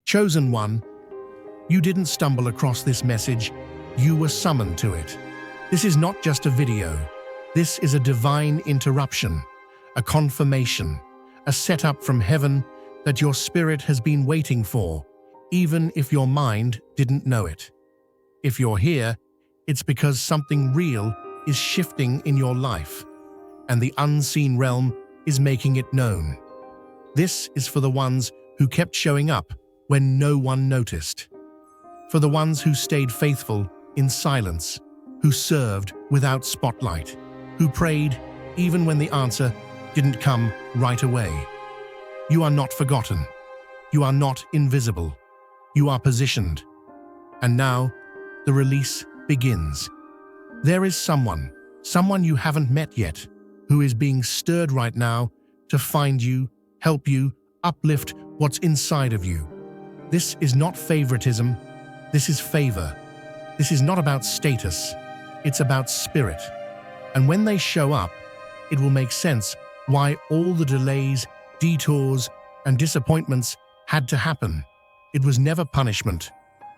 Chosen one, you didn't stumble across this message, you were summoned to it. This is not just a video. This is a divine interruption, a confirmation, a setup from heaven that your spirit has been waiting for, even if your mind didn't know it. If you're here, it's because something real is shifting in your life, and the unseen realm is making it known. This is for the ones who kept showing up when no one noticed. For the ones who stayed faithful in silence, who served without spotlight, who prayed even when the answer didn't come right away. You are not forgotten. You are not invisible. You are positioned. And now, the release begins. There is someone you haven't met yet, who is being stirred right now to find you, help you, uplift what's inside of you. This is not favoritism. This is favor. This is not about status. It's about spirit. And when they show up, it will make sense why all the delays, detours, and disappointments had to happen. It was never punishment.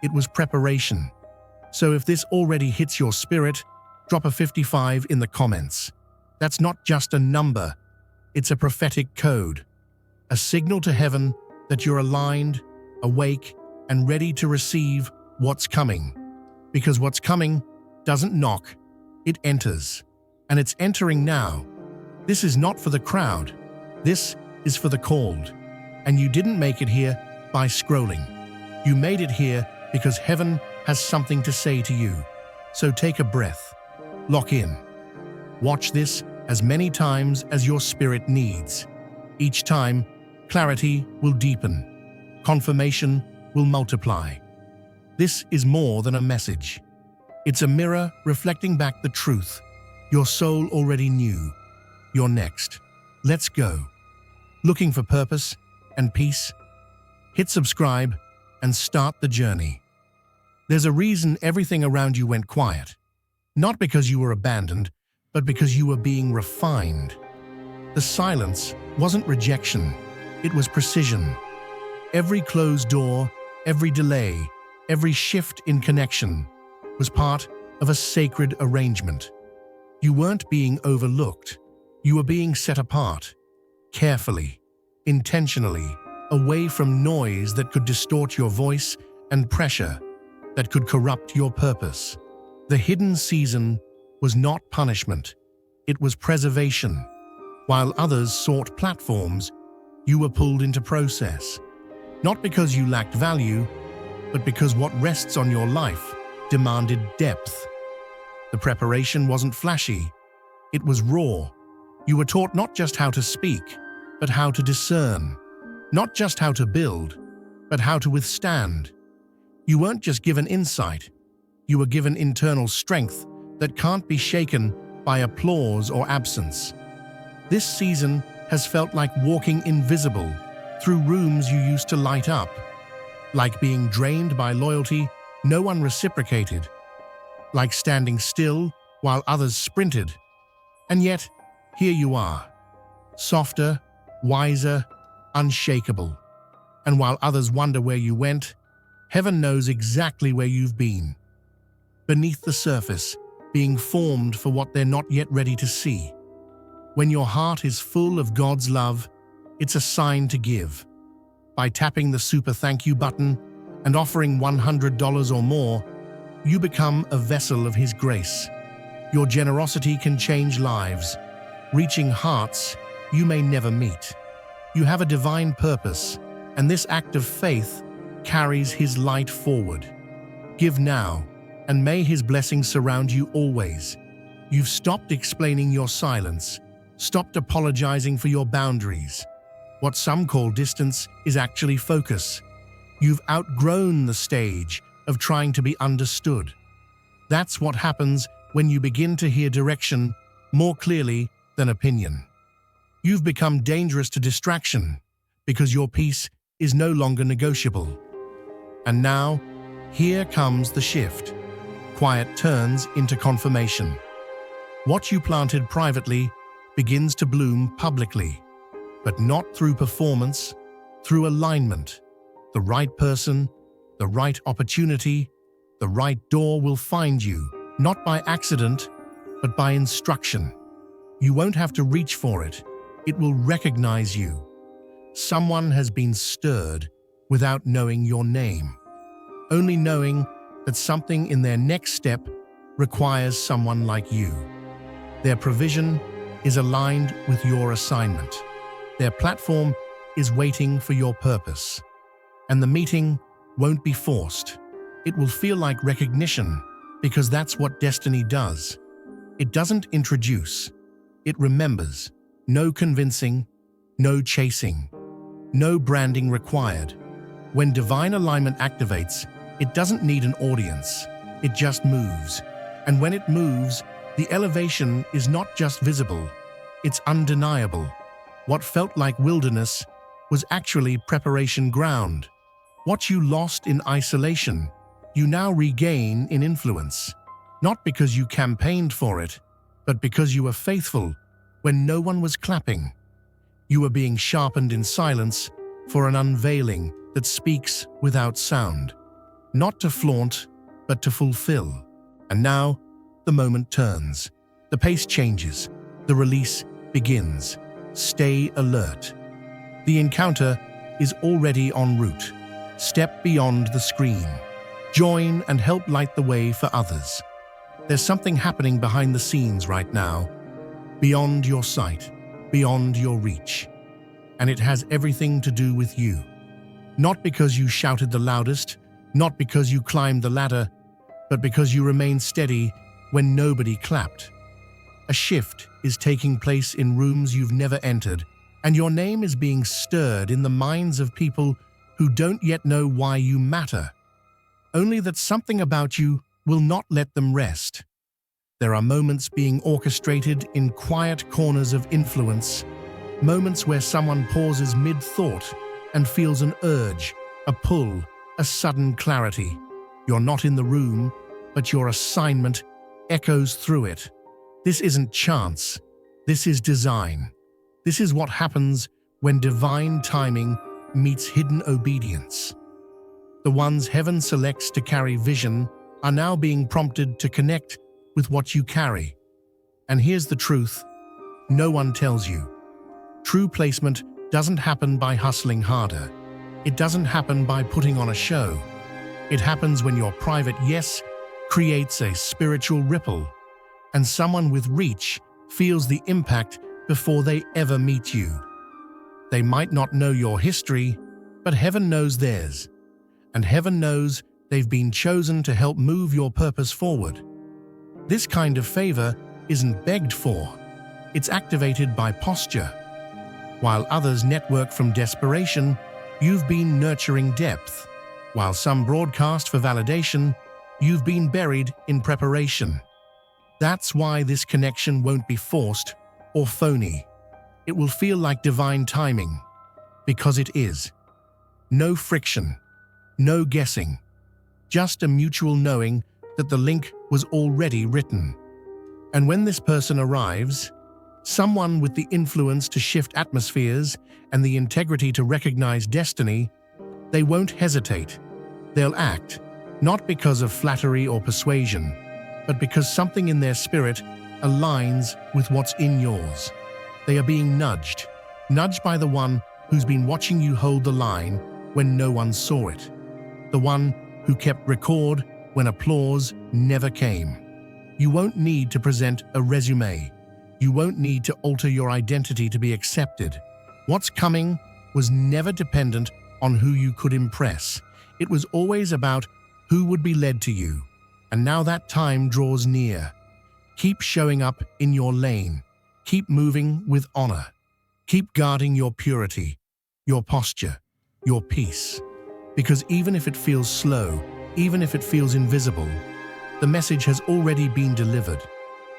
It was preparation. So if this already hits your spirit, drop a 55 in the comments. That's not just a number. It's a prophetic code. A signal to heaven that you're aligned, awake, and ready to receive what's coming. Because what's coming doesn't knock, it enters. And it's entering now. This is not for the crowd. This is for the called. And you didn't make it here by scrolling. You made it here because heaven has something to say to you. So take a breath. Lock in. Watch this as many times as your spirit needs. Each time, clarity will deepen. Confirmation will multiply. This is more than a message. It's a mirror reflecting back the truth. Your soul already knew. You're next. Let's go. Looking for purpose and peace? Hit subscribe and start the journey. There's a reason everything around you went quiet. Not because you were abandoned, but because you were being refined. The silence wasn't rejection, it was precision. Every closed door, every delay, every shift in connection was part of a sacred arrangement. You weren't being overlooked. You were being set apart, carefully, intentionally, away from noise that could distort your voice and pressure that could corrupt your purpose. The hidden season was not punishment, it was preservation. While others sought platforms, you were pulled into process. Not because you lacked value, but because what rests on your life demanded depth. The preparation wasn't flashy, it was raw. You were taught not just how to speak, but how to discern. Not just how to build, but how to withstand. You weren't just given insight, you were given internal strength that can't be shaken by applause or absence. This season has felt like walking invisible through rooms you used to light up, like being drained by loyalty no one reciprocated, like standing still while others sprinted. And yet, here you are, softer, wiser, unshakable. And while others wonder where you went, heaven knows exactly where you've been. Beneath the surface, being formed for what they're not yet ready to see. When your heart is full of God's love, it's a sign to give. By tapping the super thank you button and offering $100 or more, you become a vessel of His grace. Your generosity can change lives, reaching hearts you may never meet. You have a divine purpose, and this act of faith carries His light forward. Give now, and may His blessings surround you always. You've stopped explaining your silence, stopped apologizing for your boundaries. What some call distance is actually focus. You've outgrown the stage of trying to be understood. That's what happens when you begin to hear direction more clearly than opinion. You've become dangerous to distraction because your peace is no longer negotiable. And now, here comes the shift. Quiet turns into confirmation. What you planted privately begins to bloom publicly, but not through performance, through alignment. The right person, the right opportunity, the right door will find you, not by accident, but by instruction. You won't have to reach for it. It will recognize you. Someone has been stirred without knowing your name, only knowing that something in their next step requires someone like you. Their provision is aligned with your assignment. Their platform is waiting for your purpose. And the meeting won't be forced. It will feel like recognition, because that's what destiny does. It doesn't introduce, it remembers. No convincing, no chasing, no branding required. When divine alignment activates, it doesn't need an audience. It just moves. And when it moves, the elevation is not just visible, it's undeniable. What felt like wilderness was actually preparation ground. What you lost in isolation, you now regain in influence. Not because you campaigned for it, but because you were faithful when no one was clapping. You were being sharpened in silence for an unveiling that speaks without sound. Not to flaunt, but to fulfill. And now, the moment turns. The pace changes. The release begins. Stay alert. The encounter is already en route. Step beyond the screen. Join and help light the way for others. There's something happening behind the scenes right now, beyond your sight, beyond your reach. And it has everything to do with you. Not because you shouted the loudest, not because you climbed the ladder, but because you remained steady when nobody clapped. A shift is taking place in rooms you've never entered, and your name is being stirred in the minds of people who don't yet know why you matter. Only that something about you will not let them rest. There are moments being orchestrated in quiet corners of influence, moments where someone pauses mid-thought and feels an urge, a pull, a sudden clarity. You're not in the room, but your assignment echoes through it. This isn't chance. This is design. This is what happens when divine timing meets hidden obedience. The ones heaven selects to carry vision are now being prompted to connect with what you carry. And here's the truth: no one tells you. True placement doesn't happen by hustling harder. It doesn't happen by putting on a show. It happens when your private yes creates a spiritual ripple, and someone with reach feels the impact before they ever meet you. They might not know your history, but heaven knows theirs. And heaven knows they've been chosen to help move your purpose forward. This kind of favor isn't begged for. It's activated by posture. While others network from desperation, you've been nurturing depth. While some broadcast for validation, you've been buried in preparation. That's why this connection won't be forced or phony. It will feel like divine timing, because it is. No friction, no guessing, just a mutual knowing that the link was already written. And when this person arrives, someone with the influence to shift atmospheres and the integrity to recognize destiny, they won't hesitate. They'll act, not because of flattery or persuasion, but because something in their spirit aligns with what's in yours. They are being nudged by the one who's been watching you hold the line when no one saw it, the one who kept record when applause never came. You won't need to present a resume. You won't need to alter your identity to be accepted. What's coming was never dependent on who you could impress. It was always about who would be led to you. And now that time draws near. Keep showing up in your lane. Keep moving with honor. Keep guarding your purity, your posture, your peace. Because even if it feels slow, even if it feels invisible, the message has already been delivered.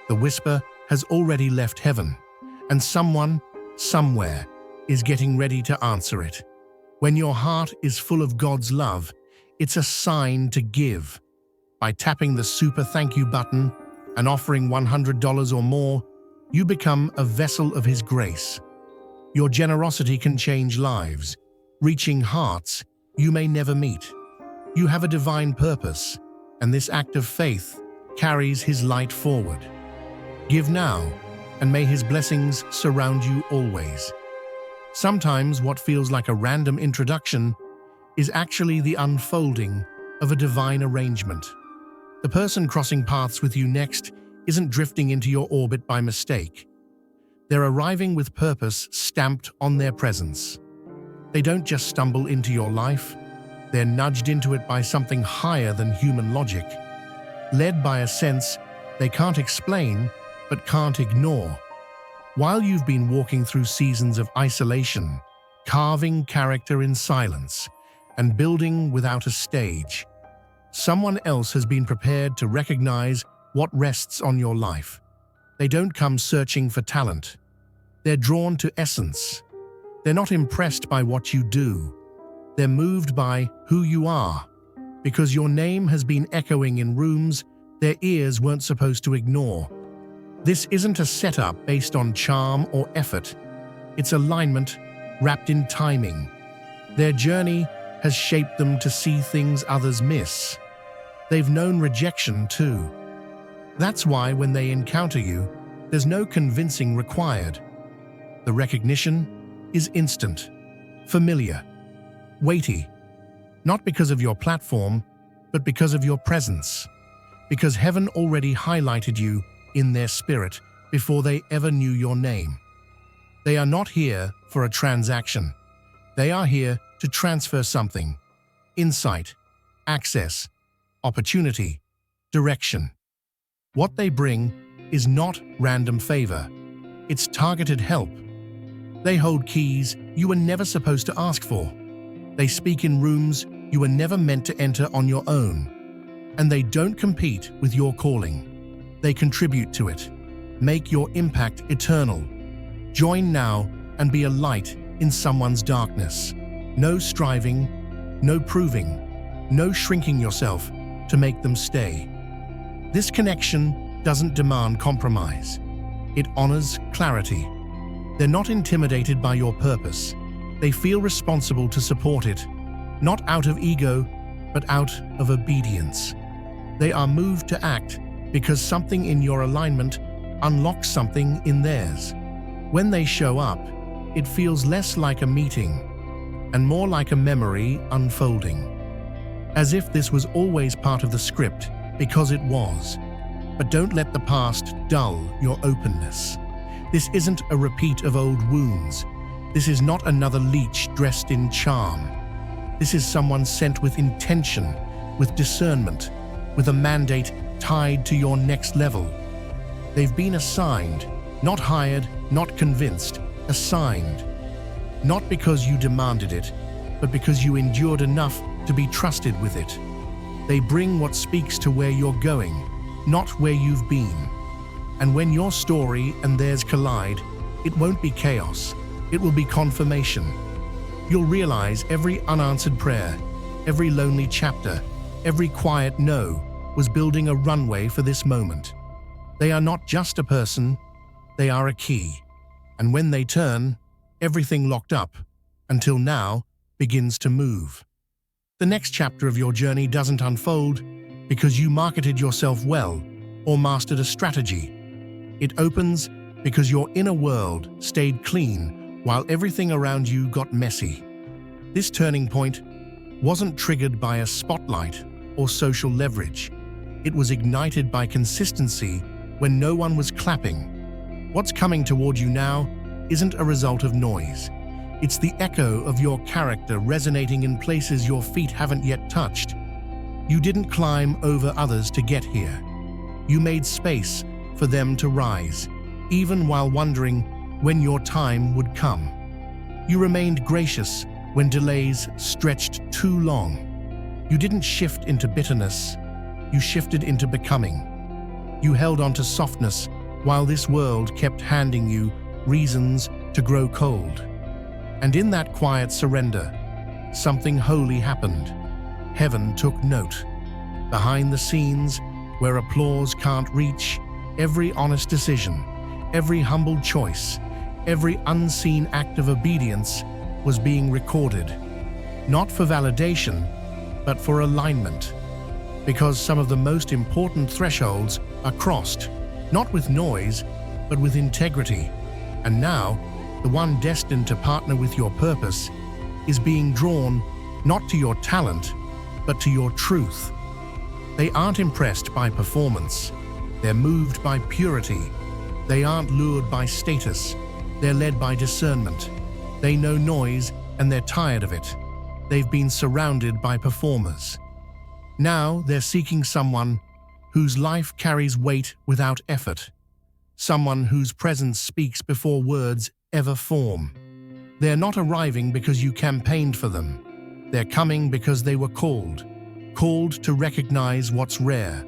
The whisper has already left heaven, and someone, somewhere, is getting ready to answer it. When your heart is full of God's love, it's a sign to give. By tapping the super thank you button and offering $100 or more, you become a vessel of His grace. Your generosity can change lives, reaching hearts you may never meet. You have a divine purpose, and this act of faith carries His light forward. Give now, and may His blessings surround you always. Sometimes what feels like a random introduction is actually the unfolding of a divine arrangement. The person crossing paths with you next isn't drifting into your orbit by mistake. They're arriving with purpose stamped on their presence. They don't just stumble into your life, they're nudged into it by something higher than human logic, led by a sense they can't explain but can't ignore. While you've been walking through seasons of isolation, carving character in silence, and building without a stage, someone else has been prepared to recognize what rests on your life. They don't come searching for talent. They're drawn to essence. They're not impressed by what you do. They're moved by who you are, because your name has been echoing in rooms their ears weren't supposed to ignore. This isn't a setup based on charm or effort. It's alignment wrapped in timing. Their journey has shaped them to see things others miss. They've known rejection too. That's why when they encounter you, there's no convincing required. The recognition is instant, familiar, weighty, not because of your platform, but because of your presence, because heaven already highlighted you in their spirit before they ever knew your name. They are not here for a transaction. They are here to transfer something: insight, access, opportunity, direction. What they bring is not random favor. It's targeted help. They hold keys you were never supposed to ask for. They speak in rooms you were never meant to enter on your own. And they don't compete with your calling. They contribute to it. Make your impact eternal. Join now and be a light in someone's darkness. No striving, no proving, no shrinking yourself to make them stay. This connection doesn't demand compromise. It honors clarity. They're not intimidated by your purpose. They feel responsible to support it, not out of ego, but out of obedience. They are moved to act because something in your alignment unlocks something in theirs. When they show up, it feels less like a meeting and more like a memory unfolding. As if this was always part of the script, because it was. But don't let the past dull your openness. This isn't a repeat of old wounds. This is not another leech dressed in charm. This is someone sent with intention, with discernment, with a mandate tied to your next level. They've been assigned, not hired, not convinced, assigned. Not because you demanded it, but because you endured enough to be trusted with it. They bring what speaks to where you're going, not where you've been. And when your story and theirs collide, it won't be chaos, it will be confirmation. You'll realize every unanswered prayer, every lonely chapter, every quiet no was building a runway for this moment. They are not just a person, they are a key. And when they turn, everything locked up, until now, begins to move. The next chapter of your journey doesn't unfold because you marketed yourself well or mastered a strategy. It opens because your inner world stayed clean while everything around you got messy. This turning point wasn't triggered by a spotlight or social leverage. It was ignited by consistency when no one was clapping. What's coming toward you now isn't a result of noise. It's the echo of your character resonating in places your feet haven't yet touched. You didn't climb over others to get here. You made space for them to rise, even while wondering when your time would come. You remained gracious when delays stretched too long. You didn't shift into bitterness, you shifted into becoming. You held on to softness while this world kept handing you reasons to grow cold. And in that quiet surrender, something holy happened. Heaven took note. Behind the scenes, where applause can't reach, every honest decision, every humble choice, every unseen act of obedience was being recorded. not for validation, but for alignment. Because some of the most important thresholds are crossed, not with noise, but with integrity. And now, the one destined to partner with your purpose is being drawn not to your talent, but to your truth. They aren't impressed by performance. They're moved by purity. They aren't lured by status. They're led by discernment. They know noise and they're tired of it. They've been surrounded by performers. Now they're seeking someone whose life carries weight without effort. Someone whose presence speaks before words ever form. They're not arriving because you campaigned for them. They're coming because they were called. Called to recognize what's rare.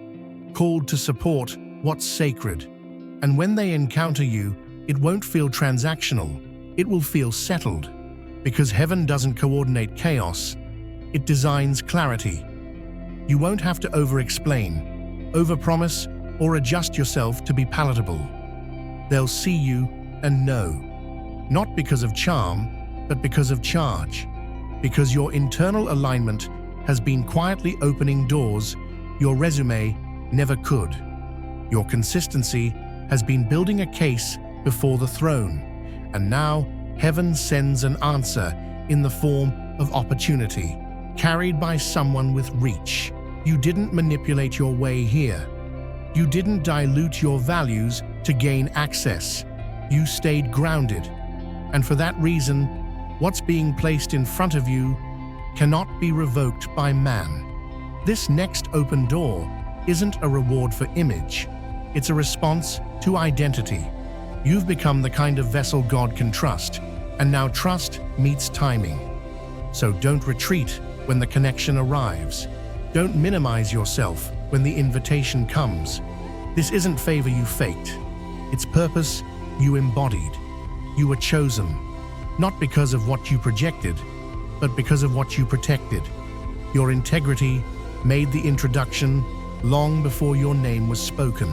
Called to support what's sacred. And when they encounter you, it won't feel transactional. It will feel settled. Because heaven doesn't coordinate chaos. It designs clarity. You won't have to over-explain, over-promise, or adjust yourself to be palatable. They'll see you and know. Not because of charm, but because of charge. Because your internal alignment has been quietly opening doors your resume never could. Your consistency has been building a case before the throne. And now, heaven sends an answer in the form of opportunity, carried by someone with reach. You didn't manipulate your way here. You didn't dilute your values to gain access. You stayed grounded. And for that reason, what's being placed in front of you cannot be revoked by man. This next open door isn't a reward for image. It's a response to identity. You've become the kind of vessel God can trust, and now trust meets timing. So don't retreat when the connection arrives. Don't minimize yourself when the invitation comes. This isn't favor you faked. It's purpose you embodied. You were chosen, not because of what you projected, but because of what you protected. Your integrity made the introduction long before your name was spoken.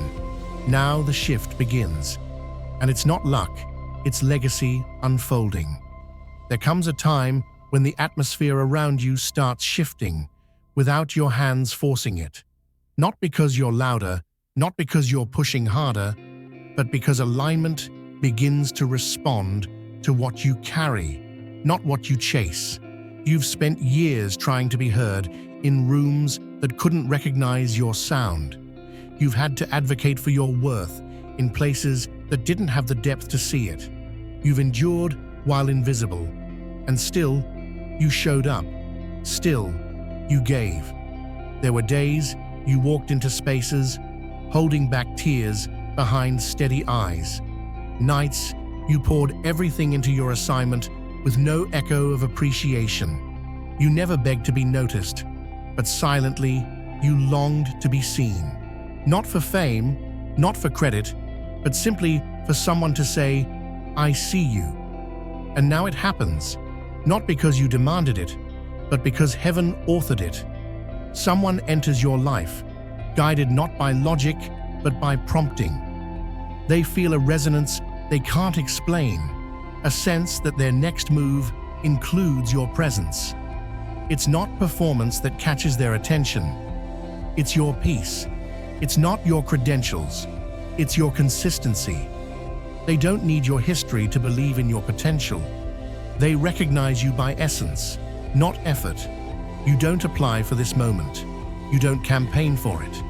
Now the shift begins. And it's not luck, it's legacy unfolding. There comes a time when the atmosphere around you starts shifting without your hands forcing it. Not because you're louder, not because you're pushing harder, but because alignment begins to respond to what you carry, not what you chase. You've spent years trying to be heard in rooms that couldn't recognize your sound. You've had to advocate for your worth in places that didn't have the depth to see it. You've endured while invisible, and still, you showed up. Still, you gave. There were days you walked into spaces, holding back tears behind steady eyes. Nights, you poured everything into your assignment with no echo of appreciation. You never begged to be noticed, but silently, you longed to be seen. Not for fame, not for credit, but simply for someone to say, "I see you." And now it happens, not because you demanded it, but because heaven authored it. Someone enters your life, guided not by logic, but by prompting. They feel a resonance they can't explain, a sense that their next move includes your presence. It's not performance that catches their attention. It's your peace. It's not your credentials. It's your consistency. They don't need your history to believe in your potential. They recognize you by essence, not effort. You don't apply for this moment. You don't campaign for it.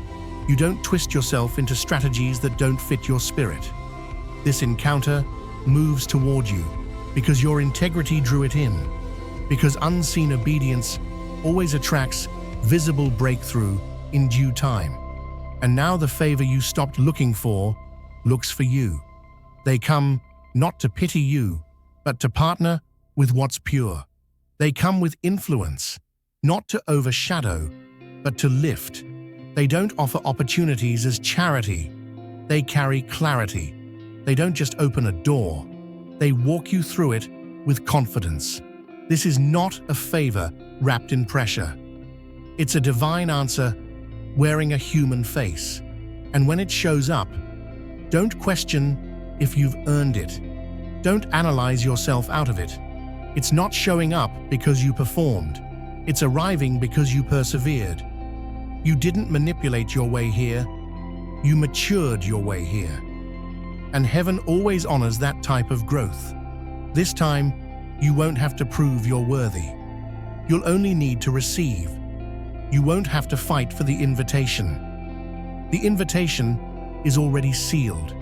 You don't twist yourself into strategies that don't fit your spirit. This encounter moves toward you because your integrity drew it in, because unseen obedience always attracts visible breakthrough in due time. And now the favor you stopped looking for looks for you. They come not to pity you, but to partner with what's pure. They come with influence, not to overshadow, but to lift. They don't offer opportunities as charity. They carry clarity. They don't just open a door. They walk you through it with confidence. This is not a favor wrapped in pressure. It's a divine answer wearing a human face. And when it shows up, don't question if you've earned it. Don't analyze yourself out of it. It's not showing up because you performed. It's arriving because you persevered. You didn't manipulate your way here. You matured your way here. And heaven always honors that type of growth. This time, you won't have to prove you're worthy. You'll only need to receive. You won't have to fight for the invitation. The invitation is already sealed.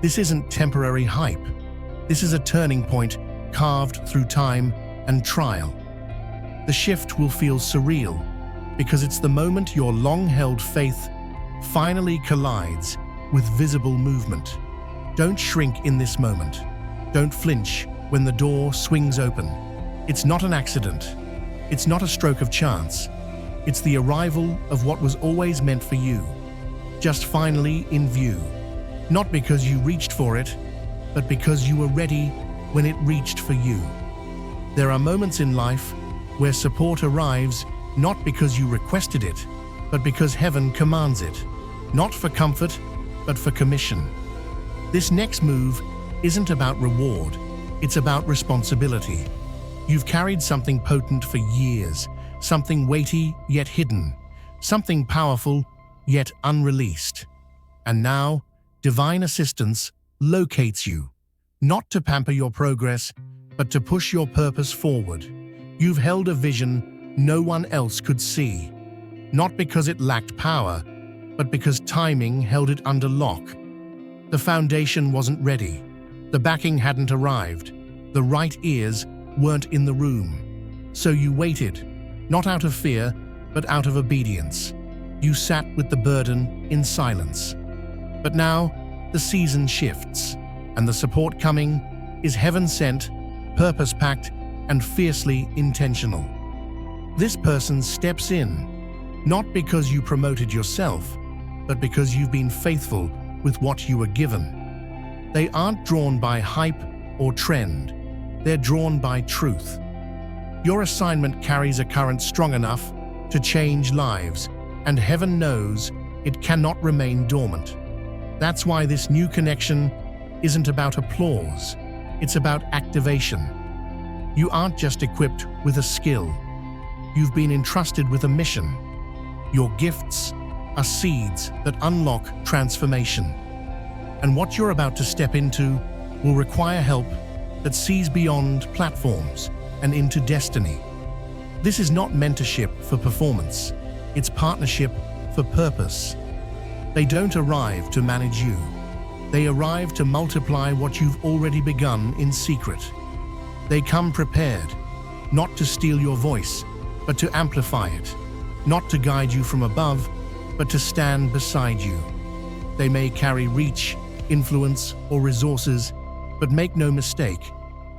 This isn't temporary hype. This is a turning point carved through time and trial. The shift will feel surreal because it's the moment your long-held faith finally collides with visible movement. Don't shrink in this moment. Don't flinch when the door swings open. It's not an accident. It's not a stroke of chance. It's the arrival of what was always meant for you, just finally in view. Not because you reached for it, but because you were ready when it reached for you. There are moments in life where support arrives not because you requested it, but because heaven commands it. Not for comfort, but for commission. This next move isn't about reward, it's about responsibility. You've carried something potent for years, something weighty yet hidden, something powerful yet unreleased. And now, divine assistance locates you, not to pamper your progress, but to push your purpose forward. You've held a vision no one else could see, not because it lacked power, but because timing held it under lock. The foundation wasn't ready. The backing hadn't arrived. The right ears weren't in the room. So you waited, not out of fear, but out of obedience. You sat with the burden in silence. But now, the season shifts, and the support coming is heaven-sent, purpose-packed, and fiercely intentional. This person steps in, not because you promoted yourself, but because you've been faithful with what you were given. They aren't drawn by hype or trend. They're drawn by truth. Your assignment carries a current strong enough to change lives, and heaven knows it cannot remain dormant. That's why this new connection isn't about applause, it's about activation. You aren't just equipped with a skill. You've been entrusted with a mission. Your gifts are seeds that unlock transformation. And what you're about to step into will require help that sees beyond platforms and into destiny. This is not mentorship for performance. It's partnership for purpose. They don't arrive to manage you. They arrive to multiply what you've already begun in secret. They come prepared, not to steal your voice, but to amplify it, not to guide you from above, but to stand beside you. They may carry reach, influence, or resources, but make no mistake,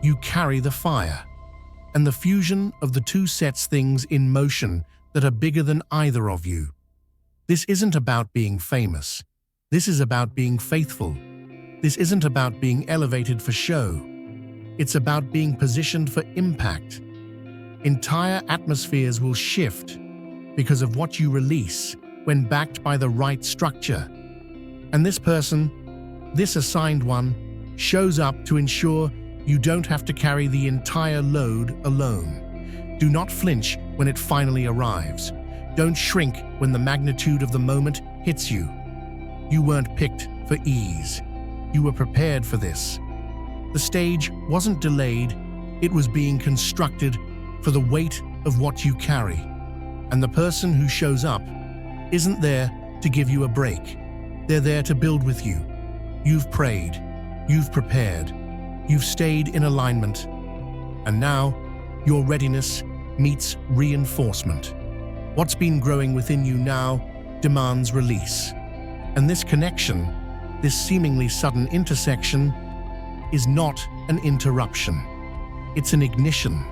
you carry the fire. And the fusion of the two sets things in motion that are bigger than either of you. This isn't about being famous. This is about being faithful. This isn't about being elevated for show. It's about being positioned for impact. Entire atmospheres will shift because of what you release when backed by the right structure. And this person, this assigned one, shows up to ensure you don't have to carry the entire load alone. Do not flinch when it finally arrives. Don't shrink when the magnitude of the moment hits you. You weren't picked for ease. You were prepared for this. The stage wasn't delayed, it was being constructed for the weight of what you carry. And the person who shows up isn't there to give you a break. They're there to build with you. You've prayed, you've prepared, you've stayed in alignment, and now your readiness meets reinforcement. What's been growing within you now demands release. And this connection, this seemingly sudden intersection, is not an interruption. It's an ignition.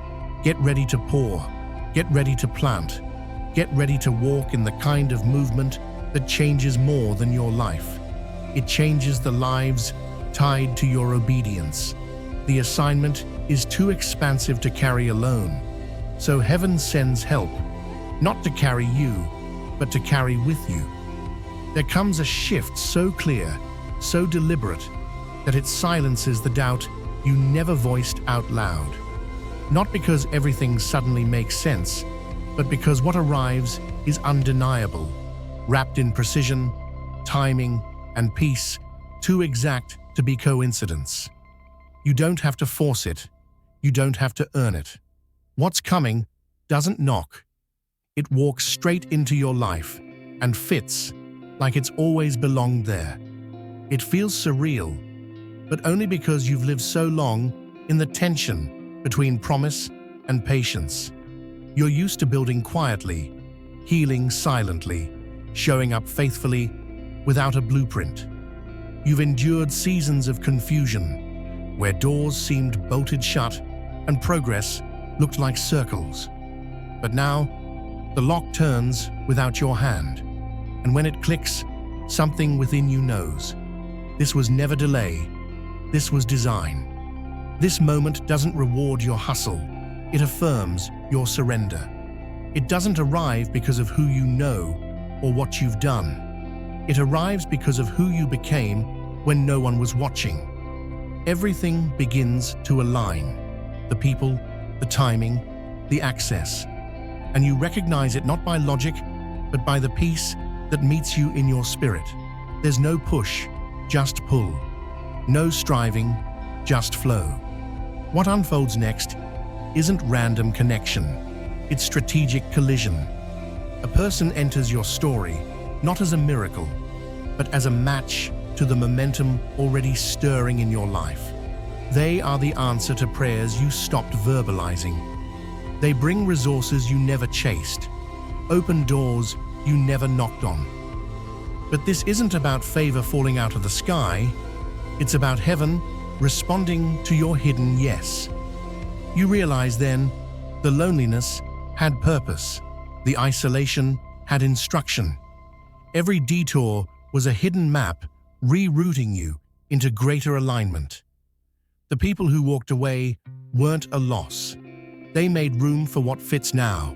Get ready to pour. Get ready to plant. Get ready to walk in the kind of movement that changes more than your life. It changes the lives tied to your obedience. The assignment is too expansive to carry alone. So heaven sends help, not to carry you, but to carry with you. There comes a shift so clear, so deliberate, that it silences the doubt you never voiced out loud. Not because everything suddenly makes sense, but because what arrives is undeniable, wrapped in precision, timing, and peace, too exact to be coincidence. You don't have to force it. You don't have to earn it. What's coming doesn't knock. It walks straight into your life and fits like it's always belonged there. It feels surreal, but only because you've lived so long in the tension between promise and patience. You're used to building quietly, healing silently, showing up faithfully without a blueprint. You've endured seasons of confusion, where doors seemed bolted shut and progress looked like circles. But now, the lock turns without your hand, and when it clicks, something within you knows. This was never delay, this was design. This moment doesn't reward your hustle, it affirms your surrender. It doesn't arrive because of who you know or what you've done. It arrives because of who you became when no one was watching. Everything begins to align. The people, the timing, the access. And you recognize it not by logic, but by the peace that meets you in your spirit. There's no push, just pull. No striving, just flow. What unfolds next isn't random connection, it's strategic collision. A person enters your story not as a miracle, but as a match to the momentum already stirring in your life. They are the answer to prayers you stopped verbalizing. They bring resources you never chased, open doors you never knocked on. But this isn't about favor falling out of the sky, it's about heaven responding to your hidden yes. You realize then, the loneliness had purpose, the isolation had instruction. Every detour was a hidden map rerouting you into greater alignment. The people who walked away weren't a loss. They made room for what fits now.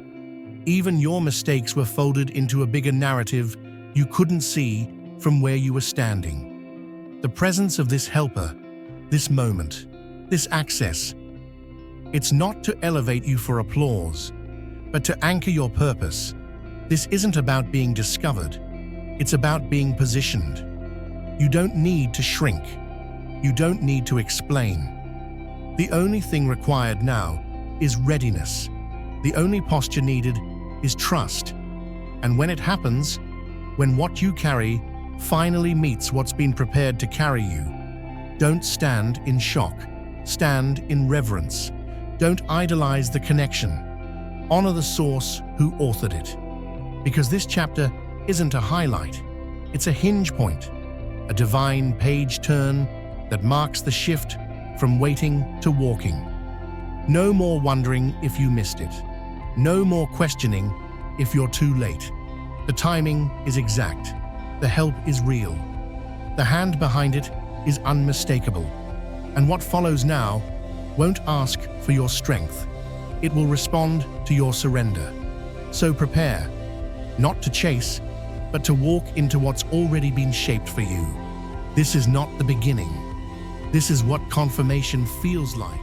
Even your mistakes were folded into a bigger narrative you couldn't see from where you were standing. The presence of this helper, this moment, this access, it's not to elevate you for applause, but to anchor your purpose. This isn't about being discovered, it's about being positioned. You don't need to shrink. You don't need to explain. The only thing required now is readiness. The only posture needed is trust. And when it happens, when what you carry finally meets what's been prepared to carry you, don't stand in shock. Stand in reverence. Don't idolize the connection. Honor the source who authored it. Because this chapter isn't a highlight, it's a hinge point, a divine page turn that marks the shift from waiting to walking. No more wondering if you missed it. No more questioning if you're too late. The timing is exact. The help is real. The hand behind it is unmistakable. And what follows now won't ask for your strength. It will respond to your surrender. So prepare, not to chase, but to walk into what's already been shaped for you. This is not the beginning. This is what confirmation feels like.